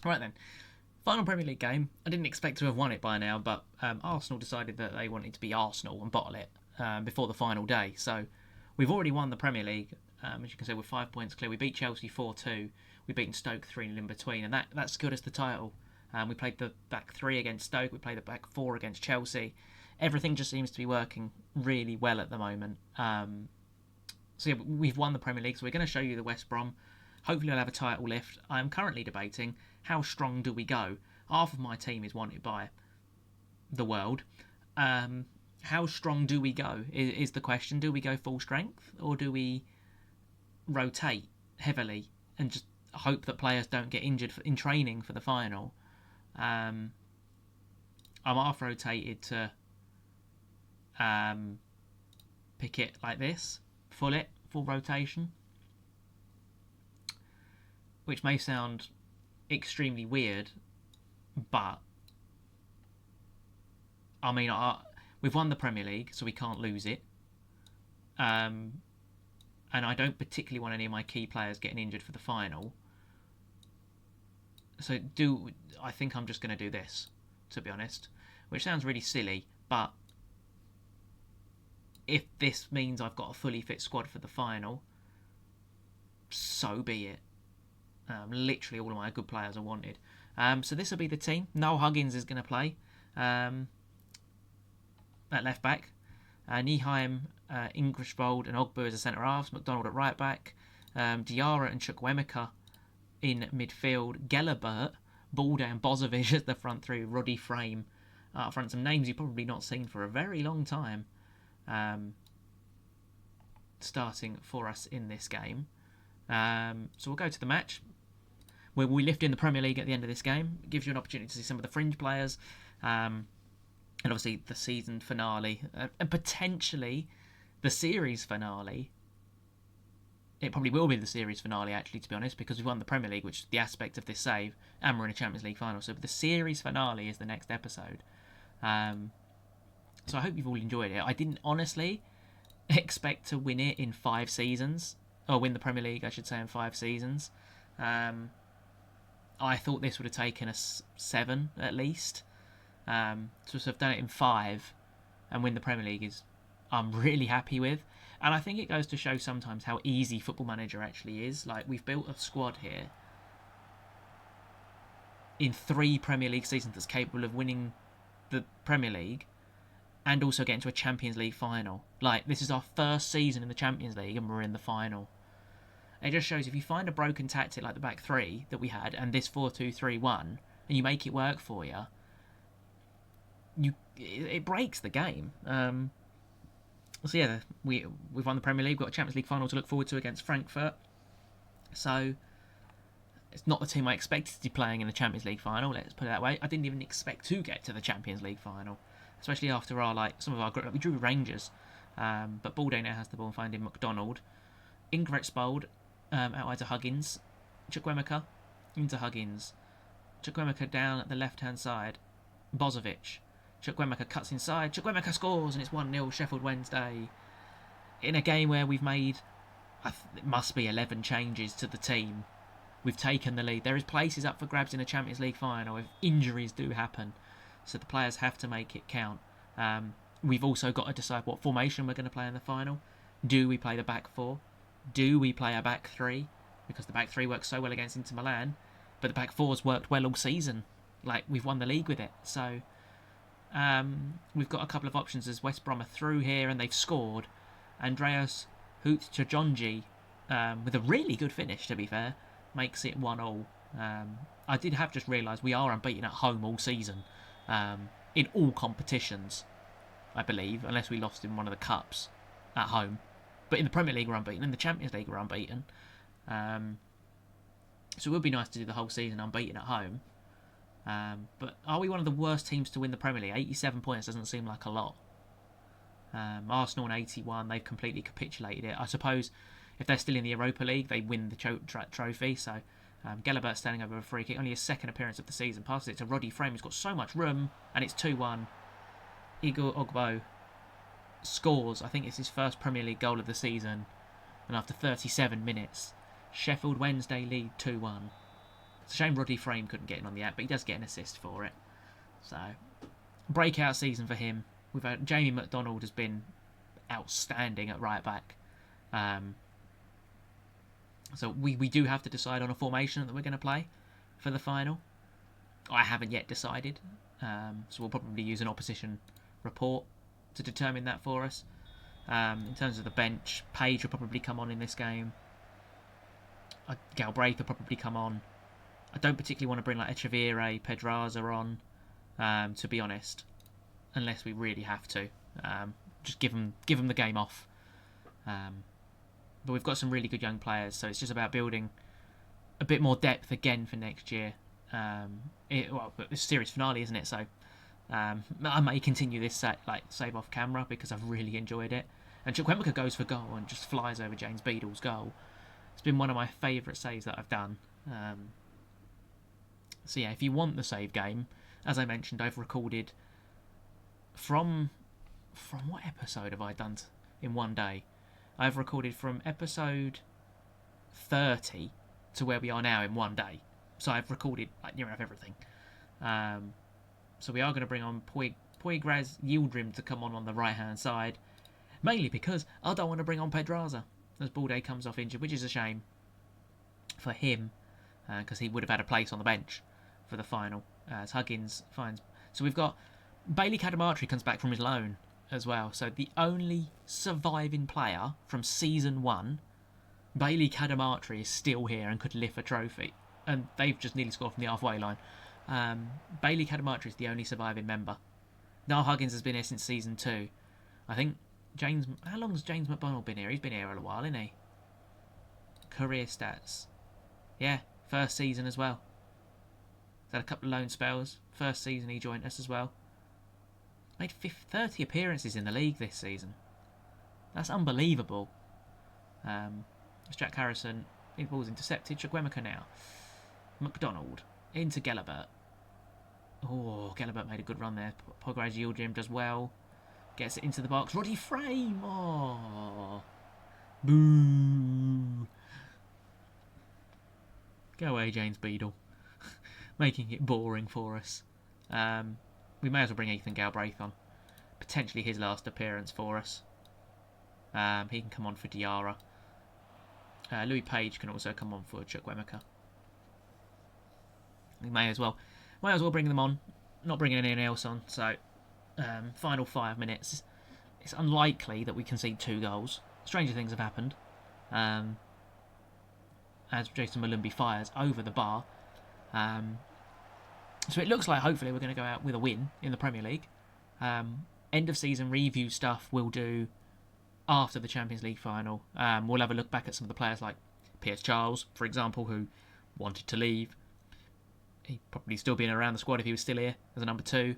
Right then, final Premier League game. I didn't expect to have won it by now, but Arsenal decided that they wanted to be Arsenal and bottle it before the final day. So we've already won the Premier League. As you can see, we're 5 points clear. We beat Chelsea 4-2. We've beaten Stoke 3-0 in between, and that secured us the title. We played the back three against Stoke. We played the back four against Chelsea. Everything just seems to be working really well at the moment. So yeah, we've won the Premier League. So we're going to show you the West Brom. Hopefully, I'll have a title lift. I'm currently debating how strong do we go. Half of my team is wanted by the world. How strong do we go is the question. Do we go full strength, or do we rotate heavily and just hope that players don't get injured in training for the final? I'm half rotated to pick it like this, full rotation, which may sound extremely weird, but I mean, we've won the Premier League, so we can't lose it. And I don't particularly want any of my key players getting injured for the final. So I think I'm just going to do this, to be honest, which sounds really silly, but if this means I've got a fully fit squad for the final, so be it. Literally all of my good players are wanted. So this will be the team. Noel Huggins is going to play at left back. Nieheim, Ingrisbold and Ogbu as a centre halves. McDonald at right back. Diarra and Chukwuemeka in midfield. Gelabert, Balde and Bozovic as the front three. Roddy Frame up front. Some names you've probably not seen for a very long time. Starting for us in this game. So we'll go to the match. Where we lift in the Premier League at the end of this game. It gives you an opportunity to see some of the fringe players. And obviously the season finale. And potentially the series finale. It probably will be the series finale, actually, to be honest, because we've won the Premier League, which is the aspect of this save, and we're in a Champions League final. So the series finale is the next episode. So I hope you've all enjoyed it. I didn't honestly expect to win it in 5 seasons. Or win the Premier League, I should say, in 5 seasons. I thought this would have taken us 7 at least. So to have done it in 5 and win the Premier League I'm really happy with. And I think it goes to show sometimes how easy Football Manager actually is. Like, we've built a squad here in 3 Premier League seasons that's capable of winning the Premier League and also getting to a Champions League final. Like, this is our first season in the Champions League and we're in the final. It just shows if you find a broken tactic like the back three that we had and this 4-2-3-1 and you make it work for you, it breaks the game. So yeah, we've won the Premier League. We've got a Champions League final to look forward to against Frankfurt. So it's not the team I expected to be playing in the Champions League final. Let's put it that way. I didn't even expect to get to the Champions League final, especially after some of our we drew Rangers, but Balde now has the ball and finding McDonald, Ingrid out wide to Huggins, Chukwuemeka into Huggins, Chukwuemeka down at the left hand side, Bozovic. Chukwuemeka cuts inside. Chukwuemeka scores, and it's 1-0 Sheffield Wednesday. In a game where we've made, it must be 11 changes to the team. We've taken the lead. There is places up for grabs in a Champions League final if injuries do happen. So the players have to make it count. We've also got to decide what formation we're going to play in the final. Do we play the back four? Do we play a back three? Because the back three works so well against Inter Milan. But the back four's worked well all season. Like, we've won the league with it. So we've got a couple of options as West Brom are through here and they've scored. Andreas Hoot-Chajonji, with a really good finish, to be fair, makes it 1-1. I did have just realised we are unbeaten at home all season. In all competitions, I believe, unless we lost in one of the cups at home. But in the Premier League we're unbeaten, in the Champions League we're unbeaten. So it would be nice to do the whole season unbeaten at home. But are we one of the worst teams to win the Premier League? 87 points doesn't seem like a lot. Arsenal on 81, they've completely capitulated it. I suppose if they're still in the Europa League, they win the trophy. So Gelabert standing over a free kick, only his second appearance of the season, passes it to Roddy Frame, who's got so much room, and it's 2-1. Igor Ogbo scores, I think it's his first Premier League goal of the season, and after 37 minutes, Sheffield Wednesday lead 2-1. It's a shame Roddy Frame couldn't get in on the app, but he does get an assist for it. So, breakout season for him. We've had Jamie McDonald has been outstanding at right back. So we do have to decide on a formation that we're going to play for the final. I haven't yet decided, so we'll probably use an opposition report to determine that for us. In terms of the bench, Page will probably come on in this game. Galbraith will probably come on. I don't particularly want to bring like Echeverri, Pedraza on, to be honest, unless we really have to. Just give them the game off. But we've got some really good young players, so it's just about building a bit more depth again for next year. It's a series finale, isn't it? So I may continue this save off camera because I've really enjoyed it. And Chukwuemeka goes for goal and just flies over James Beadle's goal. It's been one of my favourite saves that I've done. So yeah, if you want the save game, as I mentioned, I've recorded from what episode have I done in one day? I've recorded from episode 30 to where we are now in one day. So I've recorded like near enough everything. So we are going to bring on Poygraz Yildirim to come on the right hand side, mainly because I don't want to bring on Pedraza as Balde comes off injured, which is a shame for him because he would have had a place on the bench for the final as Huggins finds. So we've got Bailey Cadamartri comes back from his loan as well. So the only surviving player from season 1, Bailey Cadamartri, is still here and could lift a trophy. And they've just nearly scored from the halfway line. Bailey Cadamartri is the only surviving member. Niall Huggins has been here since season 2. I think how long has James McDonald been here? He's been here a while, hasn't he? Career stats. Yeah, first season as well. He's had a couple of loan spells. First season he joined us as well. Made 30 appearances in the league this season. That's unbelievable. It's Jack Harrison. The ball's intercepted. Chukwuemeka now. McDonald into Gelabert. Oh, Gelabert made a good run there. Poygraz Yildirim does well. Gets it into the box. Roddy Frame. Oh. Boo. Go away, James Beadle. Making it boring for us. We may as well bring Ethan Galbraith on. Potentially his last appearance for us. He can come on for Diarra. Louis Page can also come on for Chukwuemeka. We may as well bring them on. Not bringing anyone else on. So, final 5 minutes. It's unlikely that we concede 2 goals. Stranger things have happened. As Jason Malumbi fires over the bar. So it looks like hopefully we're going to go out with a win in the Premier League. End of season review stuff we'll do after the Champions League final. We'll have a look back at some of the players like Piers Charles, for example, who wanted to leave. He'd probably still be around the squad if he was still here as a number 2.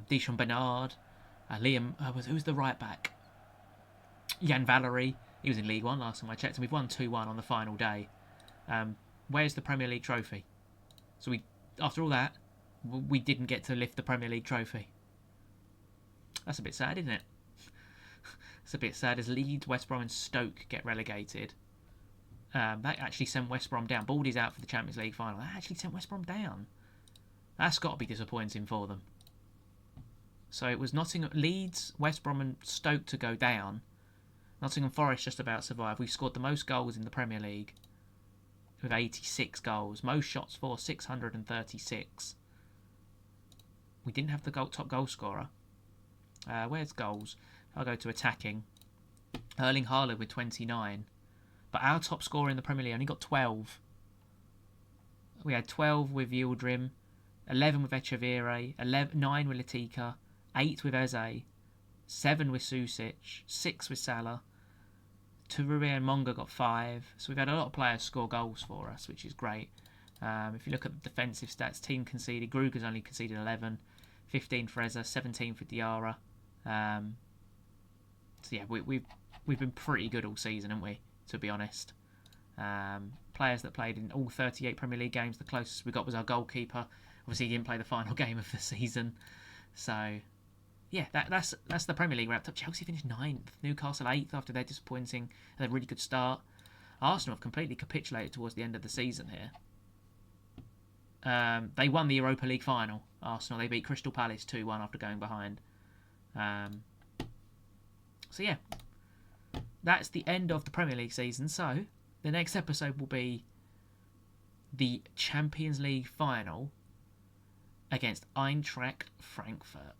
Deschamps Bernard, Liam, who's the right back? Jan Valery. He was in League One last time I checked, and we've won 2-1 on the final day. Where's the Premier League trophy? So after all that, we didn't get to lift the Premier League trophy. That's a bit sad, isn't it? It's a bit sad as Leeds, West Brom and Stoke get relegated. That actually sent West Brom down. Baldy's out for the Champions League final. That actually sent West Brom down. That's got to be disappointing for them. So it was Leeds, West Brom and Stoke to go down. Nottingham Forest just about survived. We've scored the most goals in the Premier League with 86 goals. Most shots for 636. We didn't have the top goal scorer. Where's goals? I'll go to attacking. Erling Haaland with 29. But our top scorer in the Premier League only got 12. We had 12 with Yildirim, 11 with Echeverri, 9 with Latika, 8 with Eze, 7 with Susic, 6 with Salah. Touré and Monga got 5. So we've had a lot of players score goals for us, which is great. If you look at the defensive stats, team conceded. Gruger's only conceded 11. 15 for Eze, 17 for Diarra. So yeah, we've been pretty good all season, haven't we? To be honest. Players that played in all 38 Premier League games, the closest we got was our goalkeeper. Obviously, he didn't play the final game of the season. So, yeah, that's the Premier League wrapped up. Chelsea finished 9th, Newcastle 8th after their disappointing and a really good start. Arsenal have completely capitulated towards the end of the season here. They won the Europa League final. Arsenal, they beat Crystal Palace 2-1 after going behind. So yeah, that's the end of the Premier League season. So the next episode will be the Champions League final against Eintracht Frankfurt.